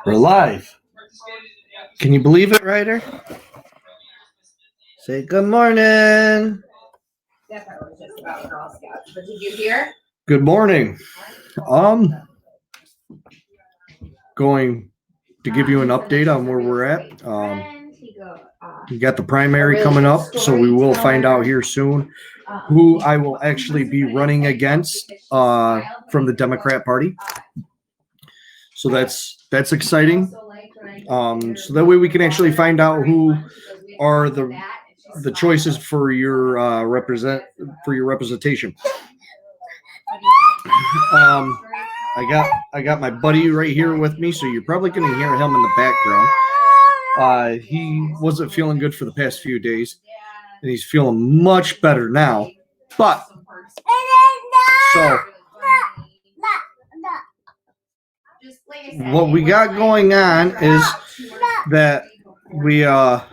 We're live. Can you believe it, Ryder? Say good morning. That part was just about Girl Scouts. But did you hear? Good morning. Going to give you an update on where we're at. We got the primary coming up, so we will find out here soon who I will actually be running against from the Democrat Party. So that's exciting. So that way we can actually find out who are the choices for your representation. I got my buddy right here with me, so you're probably going to hear him in the background. He wasn't feeling good for the past few days, and he's feeling much better now. But so what we got going on is that we are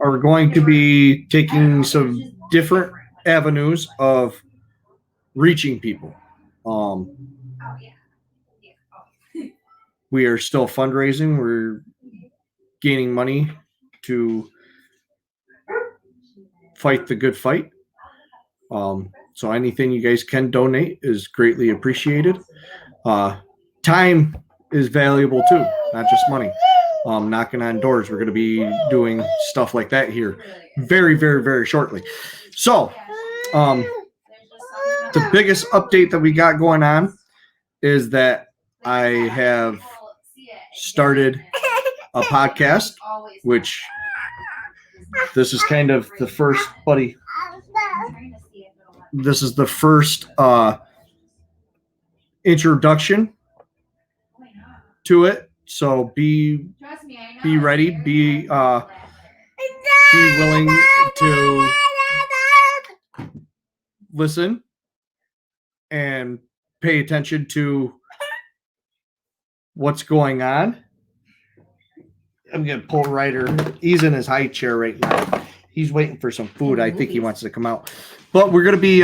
going to be taking some different avenues of reaching people. We are still fundraising. We're gaining money to fight the good fight. So anything you guys can donate is greatly appreciated. Time is valuable too, not just money. Knocking on doors. We're going to be doing stuff like that here very, very, very shortly. So, the biggest update that we got going on is that I have started a podcast, which this is kind of the first, buddy. This is the first introduction to it. So be ready, be willing to listen and pay attention to what's going on. I'm going to pull Ryder. He's in his high chair right now. He's waiting for some food. I think he wants to come out. But we're going to be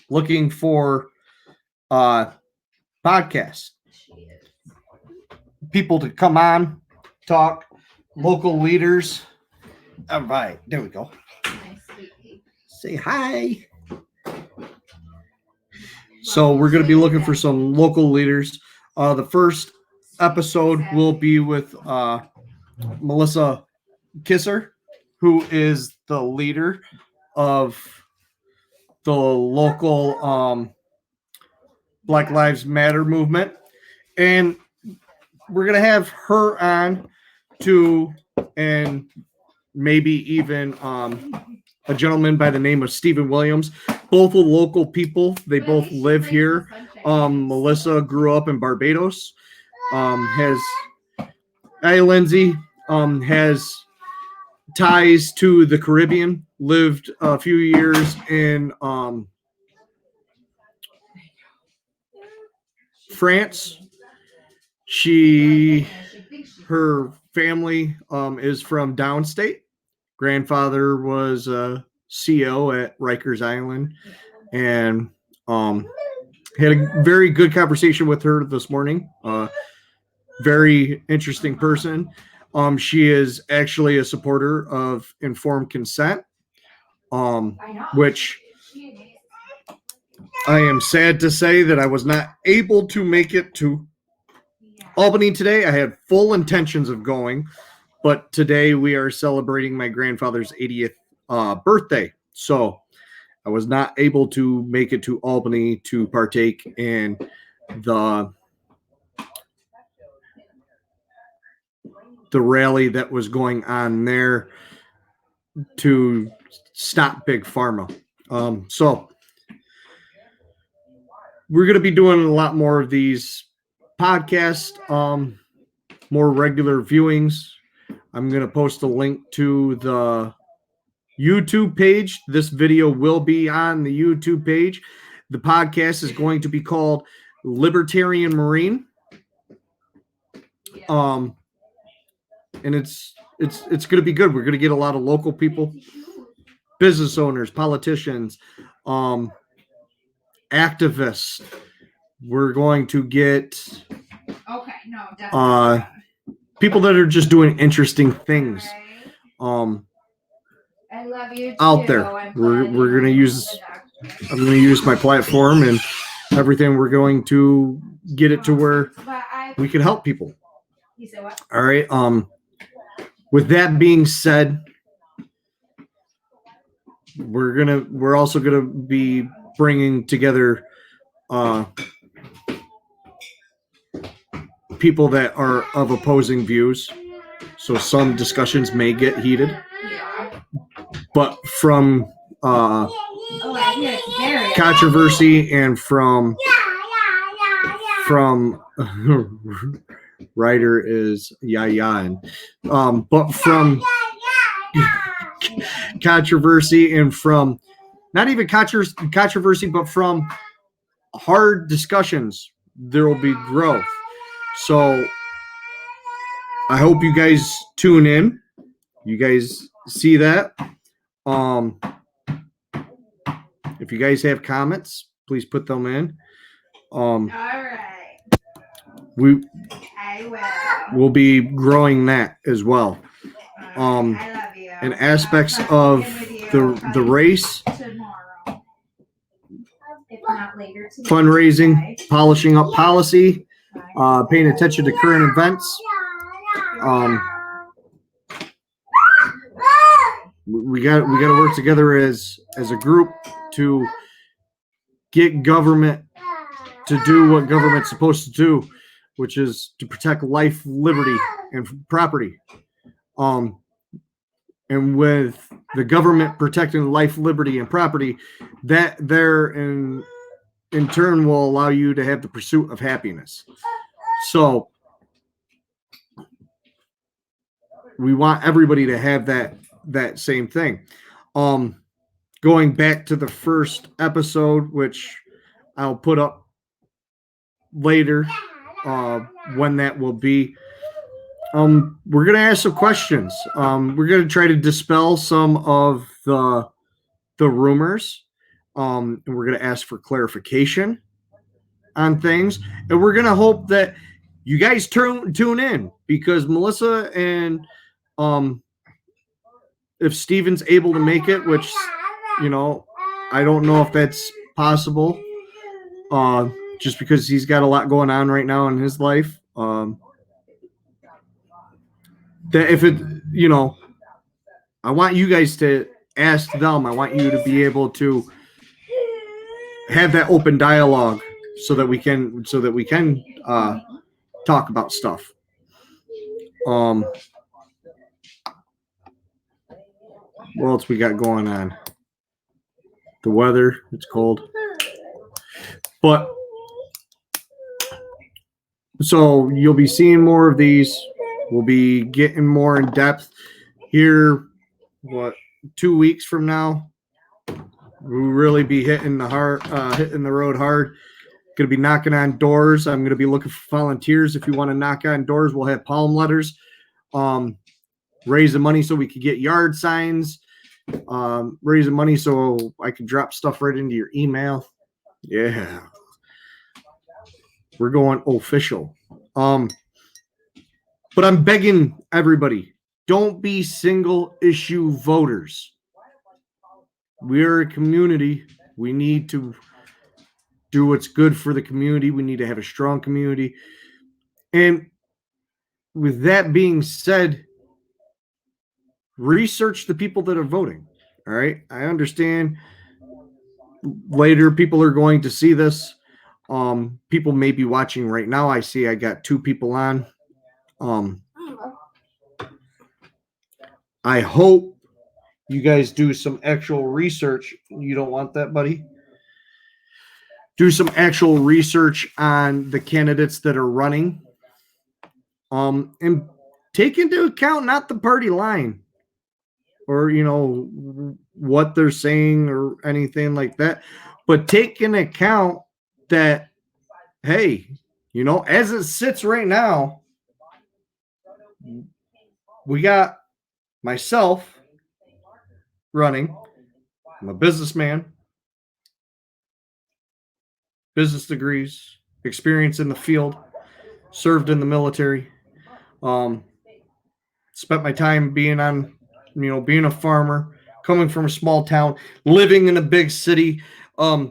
looking for podcasts. People to come on, talk, local leaders. All right, there we go. Say hi. So we're going to be looking for some local leaders. The first episode will be with Melissa Kisser, who is the leader of the local Black Lives Matter movement. And we're going to have her on too, and maybe even a gentleman by the name of Stephen Williams. Both are local people. They both live here. Melissa grew up in Barbados. Lindsay has ties to the Caribbean, lived a few years in France. Her family is from downstate. Grandfather was a CO at Rikers Island, and had a very good conversation with her this morning. Very interesting person. She is actually a supporter of informed consent, which I am sad to say that I was not able to make it to Albany today. I had full intentions of going, but today we are celebrating my grandfather's 80th birthday. So I was not able to make it to Albany to partake in the rally that was going on there to stop Big Pharma. So we're going to be doing a lot more of these podcasts, more regular viewings. I'm going to post a link to the YouTube page. This video will be on the YouTube page. The podcast is going to be called Libertarian Marine. And it's going to be good. We're going to get a lot of local people, business owners, politicians, activists, we're going to get Okay, no, definitely. people that are just doing interesting things I love you out too. there. I'm We're glad we're you gonna went use to the doctor. I'm gonna use my platform and everything. We're going to get it to where we can help people. You said what? All right. With that being said, we're also gonna be bringing together people that are of opposing views. So some discussions may get heated, Yeah. but from Oh, I hear it's very controversy and from writer is and but from controversy and from not even controversy, but from hard discussions, there will be growth. So I hope you guys tune in. You guys see that. If you guys have comments, please put them in. all right. I We'll be growing that as well. I love you. And aspects of the race, Tomorrow. If not later today. fundraising, polishing up policy, paying attention to current events. We got to work together as a group to get government to do what government's supposed to do, which is to protect life, liberty, and property. And with the government protecting life, liberty, and property, that there in turn will allow you to have the pursuit of happiness. So we want everybody to have that same thing. Going back to the first episode, which I'll put up later, when that will be. We're gonna ask some questions. We're gonna try to dispel some of the rumors, and we're gonna ask for clarification on things, and we're gonna hope that you guys tune in, because Melissa and if Steven's able to make it, which I don't know if that's possible, just because he's got a lot going on right now in his life. That if it, I want you guys to ask them. I want you to be able to have that open dialogue so that we can talk about stuff. What else we got going on? The weather, it's cold. But so you'll be seeing more of these. We'll be getting more in depth here. 2 weeks from now, we'll really be hitting the road hard. Going to be knocking on doors. I'm going to be looking for volunteers. If you want to knock on doors, we'll have palm letters. Raising money so we could get yard signs. Raising money so I can drop stuff right into your email. Yeah. We're going official. But I'm begging everybody, don't be single issue voters. We're a community. We need to do what's good for the community. We need to have a strong community. And with that being said, research the people that are voting. All right. I understand later people are going to see this. People may be watching right now. I see I got 2 people on. I hope you guys do some actual research. You don't want that, buddy? Do some actual research on the candidates that are running. And take into account not the party line or, what they're saying or anything like that, but take into account that, hey, as it sits right now, we got myself running. I'm a businessman, business degrees, experience in the field, served in the military, spent my time being being a farmer, coming from a small town, living in a big city. We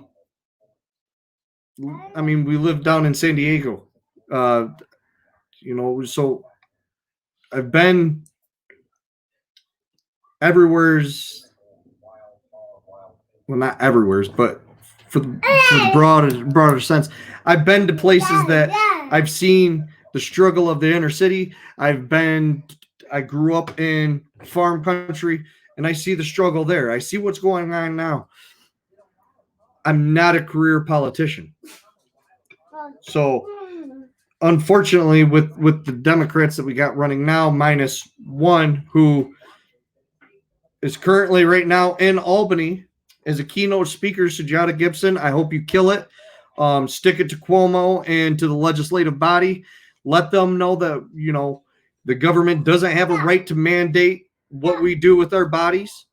live down in San Diego, so I've been everywhere's, well, not everywhere's, but for the broader sense, I've been to places that I've seen the struggle of the inner city. I grew up in farm country, and I see the struggle there. I see what's going on now. I'm not a career politician. So unfortunately, with the Democrats that we got running now, minus one who is currently right now in Albany as a keynote speaker, Sujata Gibson. I hope you kill it. Stick it to Cuomo and to the legislative body. Let them know that, the government doesn't have a right to mandate what we do with our bodies.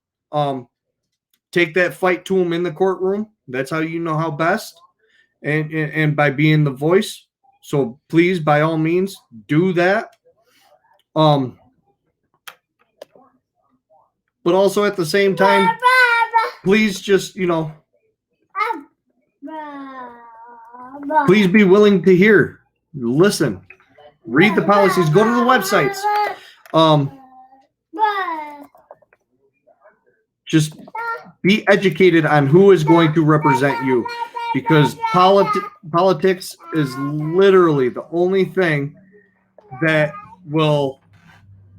Take that fight to them in the courtroom. That's how you know how best. And by being the voice. So please, by all means, do that. But also at the same time, please just, please be willing to hear, listen, read the policies, go to the websites. Just be educated on who is going to represent you, because politics is literally the only thing that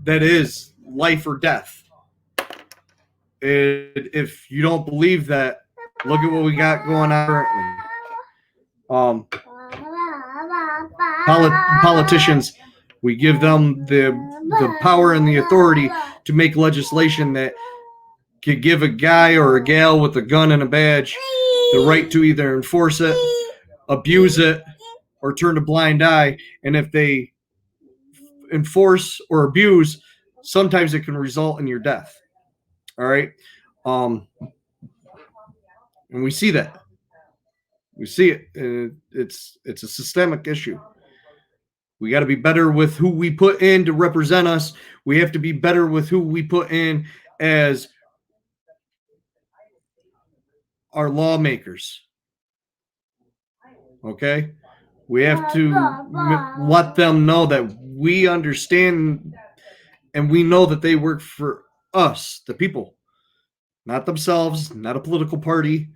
is life or death. If you don't believe that, look at what we got going on currently. Politicians, we give them the power and the authority to make legislation that could give a guy or a gal with a gun and a badge the right to either enforce it, abuse it, or turn a blind eye. And if they enforce or abuse, sometimes it can result in your death. All right. And we see that. We see it. It's a systemic issue. We got to be better with who we put in to represent us. We have to be better with who we put in as our lawmakers. Okay? We have to let them know that we understand and we know that they work for us, the people, not themselves, not a political party.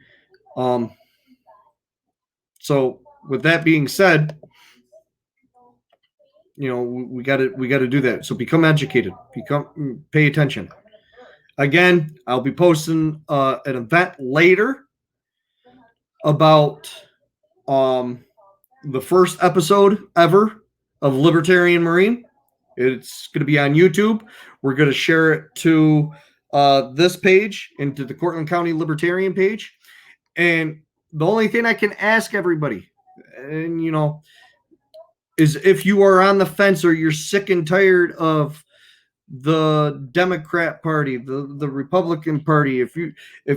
So with that being said, we got to do that. So become educated, pay attention. Again, I'll be posting an event later about the first episode ever of Libertarian Marine. It's going to be on YouTube. We're going to share it to this page and to the Cortland County Libertarian page. And the only thing I can ask everybody, and is if you are on the fence or you're sick and tired of the Democrat Party, the Republican Party, if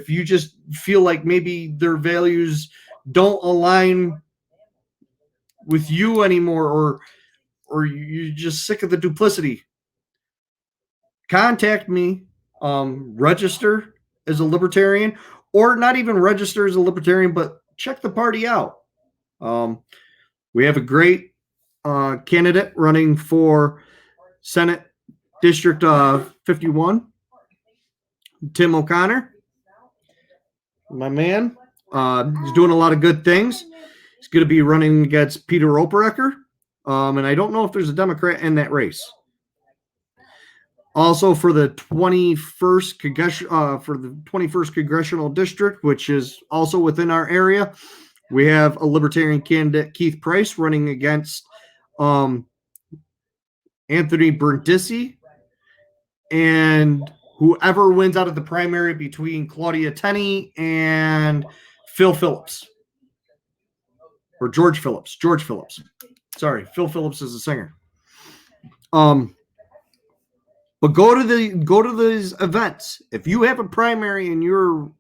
you just feel like maybe their values don't align with you anymore, or you're just sick of the duplicity, contact me. Register as a libertarian, or not even register as a libertarian, but check the party out. We have a great candidate running for Senate District 51, Tim O'Connor, my man. He's doing a lot of good things. He's going to be running against Peter Operecker, and I don't know if there's a Democrat in that race. Also, for the 21st congressional district, which is also within our area, we have a libertarian candidate, Keith Price, running against Anthony Brindisi, and whoever wins out of the primary between Claudia Tenney and Phil Phillips, or George Phillips. Sorry, Phil Phillips is a singer. But go to these events. If you have a primary and you're a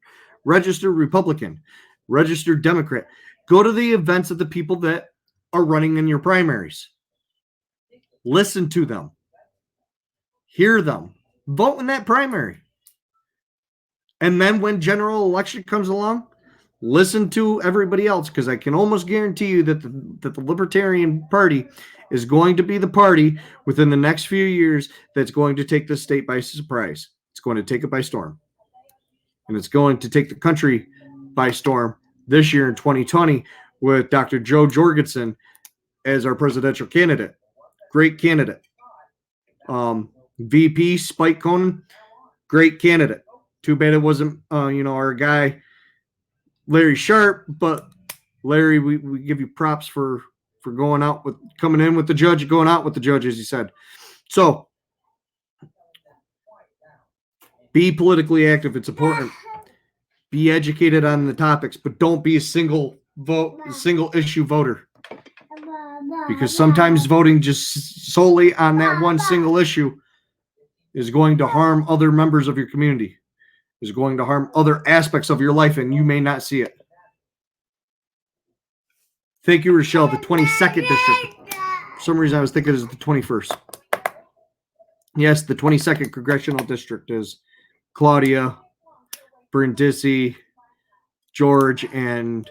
registered Republican, registered Democrat, go to the events of the people that are running in your primaries. Listen to them. Hear them. Vote in that primary. And then when general election comes along, listen to everybody else, because I can almost guarantee you that the Libertarian Party is going to be the party within the next few years that's going to take this state by surprise. It's going to take it by storm. And it's going to take the country by storm this year in 2020 with Dr. Joe Jorgensen as our presidential candidate. Great candidate. VP Spike Conan, great candidate. Too bad it wasn't, our guy Larry Sharp, but Larry, we give you props for coming in with the judge, going out with the judge, as he said. So be politically active. It's important. Be educated on the topics, but don't be a single issue voter. Because sometimes voting just solely on that one single issue is going to harm other members of your community, is going to harm other aspects of your life, and you may not see it. Thank you, Rochelle. The 22nd district. For some reason, I was thinking it was the 21st. Yes, the 22nd congressional district is Claudia, Brindisi, George, and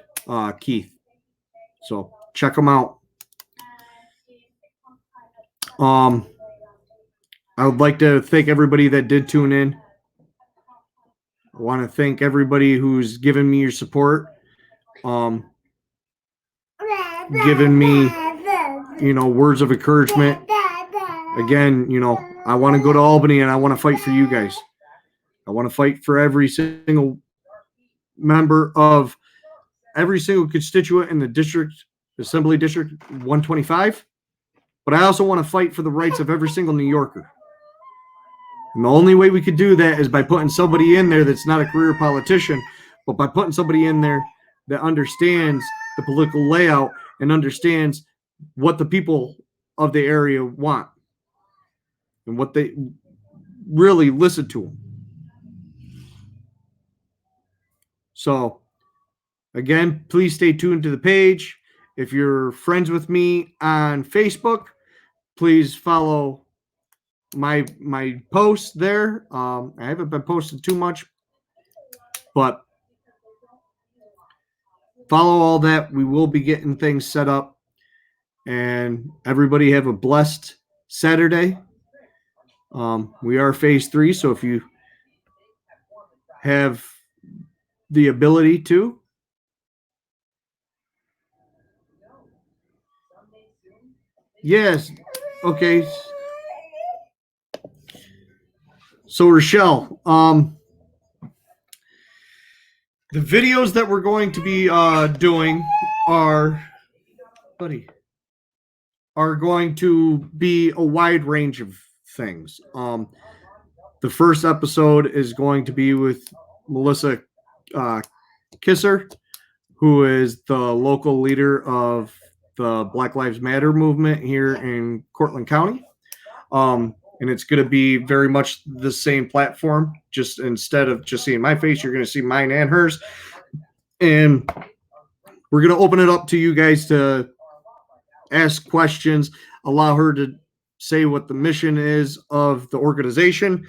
Keith. So check them out. I would like to thank everybody that did tune in. I want to thank everybody who's given me your support, given me, words of encouragement. Again, I want to go to Albany and I want to fight for you guys. I want to fight for every single member of every single constituent in the district, Assembly District 125. But I also want to fight for the rights of every single New Yorker. And the only way we could do that is by putting somebody in there that's not a career politician, but by putting somebody in there that understands the political layout and understands what the people of the area want and what they really listen to them. So, again, please stay tuned to the page. If you're friends with me on Facebook, please follow my posts there. I haven't been posting too much, but follow all that. We will be getting things set up, and everybody have a blessed Saturday. We are phase 3, so if you have the ability to, yes, okay. So Rochelle, the videos that we're going to be doing are going to be a wide range of things. The first episode is going to be with Melissa Kisser, who is the local leader of the Black Lives Matter movement here in Cortland County. And it's going to be very much the same platform. Just instead of just seeing my face, you're going to see mine and hers. And we're going to open it up to you guys to ask questions, allow her to say what the mission is of the organization,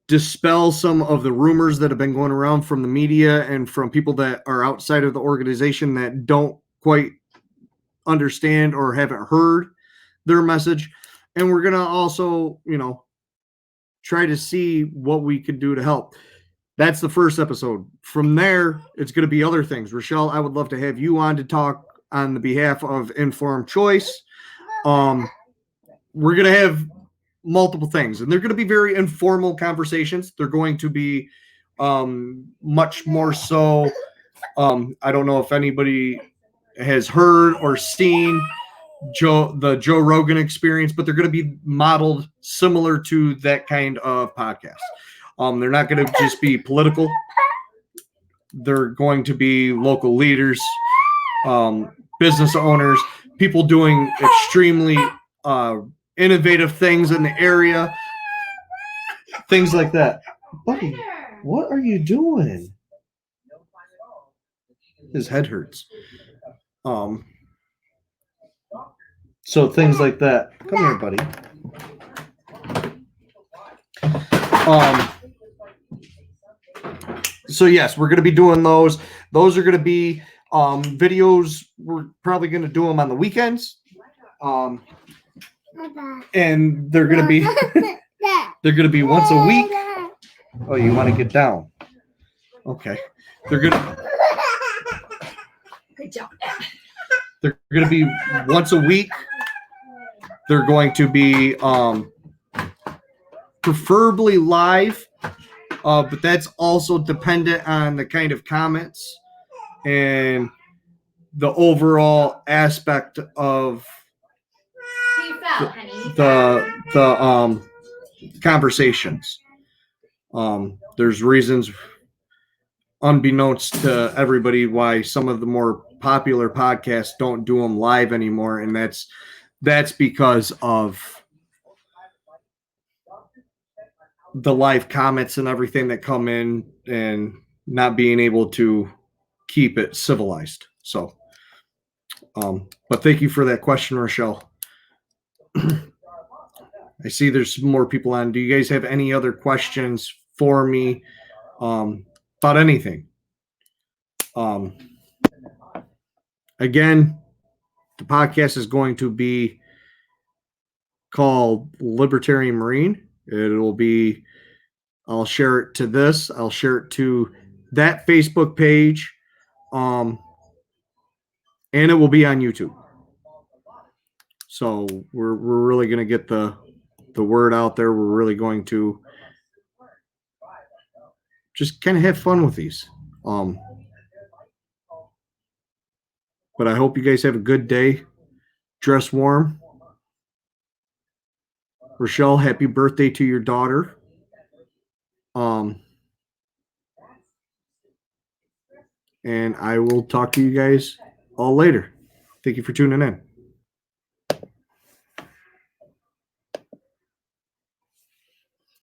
dispel some of the rumors that have been going around from the media and from people that are outside of the organization that don't quite understand or haven't heard their message. And we're going to also, try to see what we can do to help. That's the first episode. From there, it's going to be other things. Rochelle, I would love to have you on to talk on the behalf of Informed Choice. We're going to have multiple things, and they're going to be very informal conversations. They're going to be much more so. I don't know if anybody has heard or seen the Joe Rogan Experience, but they're going to be modeled similar to that kind of podcast. They're not going to just be political. They're going to be local leaders, business owners, people doing extremely innovative things in the area, things like that. Buddy, what are you doing? His head hurts. So things like that. Come here, buddy. So yes, we're going to be doing those. Those are going to be videos. We're probably going to do them on the weekends. And they're going to be once a week. Oh, you want to get down? Okay. They're going to Good job. They're going to be once a week. They're going to be preferably live, but that's also dependent on the kind of comments and the overall aspect of the conversations. There's reasons, unbeknownst to everybody, why some of the more popular podcasts don't do them live anymore, and that's because of the live comments and everything that come in and not being able to keep it civilized. So, but thank you for that question, Rochelle. I see there's some more people on. Do you guys have any other questions for me about anything? Again, the podcast is going to be called Libertarian Marine. It'll be, I'll share it to this. I'll share it to that Facebook page. And it will be on YouTube. So we're really going to get the word out there. We're really going to just kind of have fun with these. But I hope you guys have a good day. Dress warm. Rochelle, happy birthday to your daughter. And I will talk to you guys all later. Thank you for tuning in.